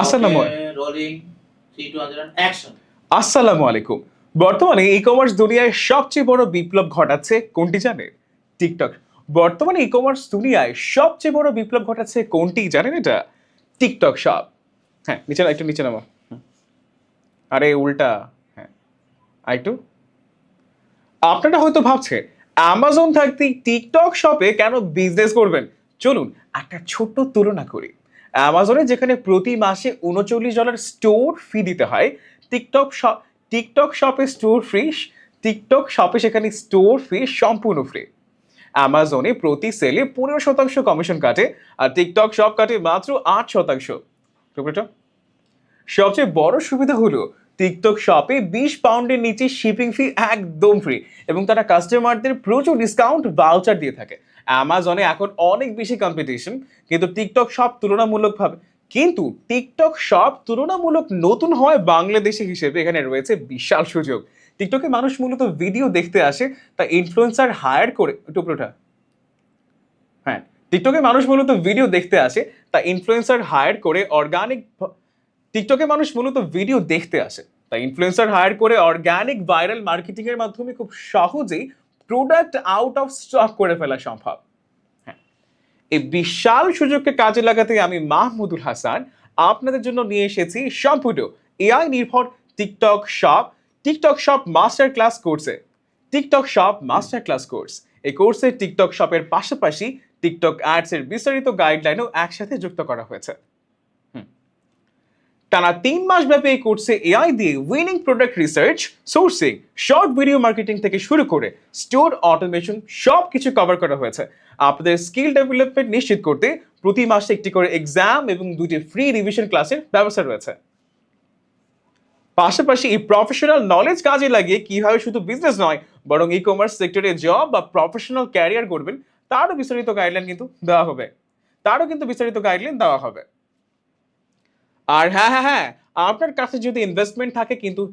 আসসালামু আসসালামু আলাইকুম। বর্তমানে ই কমার্স দুনিয়ায় সবচেয়ে বড় বিপ্লব ঘটাচ্ছে কোনটি জানেন? টিকটক। বর্তমানে ই কমার্স দুনিয়ায় সবচেয়ে বড় বিপ্লব ঘটাচ্ছে কোনটি জানেন এটা? TikTok shop. হ্যাঁ, একটু নিচে নামো। আরে উল্টা। হ্যাঁ, আরেকটু। আপনারা হয়তো ভাবছেন অ্যামাজন থাকতে টিকটক শপে কেন বিজনেস করবেন? চলুন একটা ছোট্ট তুলনা করি। অ্যামাজনে যেখানে প্রতি মাসে $39 স্টোর ফি দিতে হয়, টিকটক শপ টিকটক শপে স্টোর ফি টিকটক শপে সেখানে স্টোর ফি সম্পূর্ণ ফ্রি। অ্যামাজনে প্রতি সেলে 15% কমিশন কাটে, আর টিকটক শপ কাটে মাত্র 8%। সবচেয়ে বড় সুবিধা হলো টিকটক শপে 20 পাউন্ডের নিচে শিপিং ফি একদম ফ্রি, এবং তারা কাস্টমারদের প্রচুর ডিসকাউন্ট ভাউচার দিয়ে থাকে। অ্যামাজনে এখন অনেক বেশি কম্পিটিশন, কিন্তু টিকটক শপ তুলনামূলক নতুন হয় বাংলাদেশি হিসেবে এখানে রয়েছে বিশাল সুযোগ। টিকটকে মানুষ মূলত ভিডিও দেখতে আসে, তা ইনফ্লুয়েন্সার হায়ার করে টুকরোটা হ্যাঁ টিকটকে মানুষ মূলত ভিডিও দেখতে আসে, তা ইনফ্লুয়েন্সার হায়ার করে অর্গানিক টিকটকে মানুষ মূলত ভিডিও দেখতে আসে, তাই ইনফ্লুয়েন্সার হায়ার করে অর্গানিক ভাইরাল মার্কেটিং এর মাধ্যমে খুব সহজেই প্রোডাক্ট আউট অফ স্টক করে ফেলা সম্ভব। হ্যাঁ, এই বিশাল সুযোগকে কাজে লাগাতে আমি মাহমুদুল হাসান আপনাদের জন্য নিয়ে এসেছি সম্পূর্ণ এআই নির্ভর TikTok shop TikTok shop master class কোর্সে TikTok shop master class course. এই কোর্সে টিকটক শপের পাশাপাশি টিকটক অ্যাডস এর বিস্তারিত গাইডলাইনও একসাথে যুক্ত করা হয়েছে। টানা 3 মাস ব্যাপী এই কোর্সে এআই দিয়ে winning product research, sourcing, short video marketing থেকে শুরু করে স্টোর অটোমেশন সবকিছু কভার করা হয়েছে। আপনাদের স্কিল ডেভেলপমেন্ট নিশ্চিত করতে প্রতি মাসে একটি করে এক্সাম এবং 2টি ফ্রি রিভিশন ক্লাসের ব্যবস্থা রয়েছে। পাশাপাশি এই প্রফেশনাল নলেজ কাজে লাগিয়ে কিভাবে শুধু বিজনেস নয়, বরং ই কমার্স সেক্টরে জব বা প্রফেশনাল ক্যারিয়ার করবেন তারও কিন্তু বিস্তারিত গাইডলাইন দেওয়া হবে। আর হ্যাঁ হ্যাঁ হ্যাঁ আপনার কাছে যদি ইনভেস্টমেন্ট থাকে কিন্তু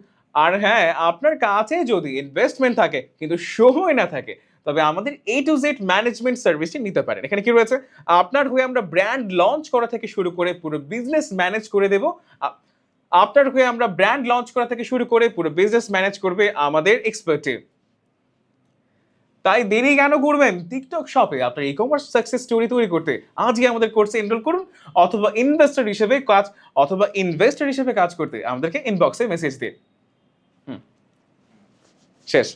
আর হ্যাঁ আপনার কাছে যদি ইনভেস্টমেন্ট থাকে কিন্তু সময় না থাকে, তবে আমাদের A to Z ম্যানেজমেন্ট সার্ভিসটি নিতে পারেন। এখানে কি রয়েছে? আপনার হয়ে আমরা ব্র্যান্ড লঞ্চ করা থেকে শুরু করে পুরো বিজনেস ম্যানেজ করে দেব। আ- আপনার হয়ে আমরা ব্র্যান্ড লঞ্চ করা থেকে শুরু করে পুরো বিজনেস ম্যানেজ করবে আমাদের এক্সপার্টিভ। তাই দেরি কেন করবেন? টিকটক শপে আপনার ই কমার্স সাকসেস স্টোরি তৈরি করতে আজই আমাদের কোর্সে এনরোল করুন, অথবা ইনভেস্টর হিসেবে কাজ করতে আমাদেরকে ইনবক্সে মেসেজ দিন। শেষ।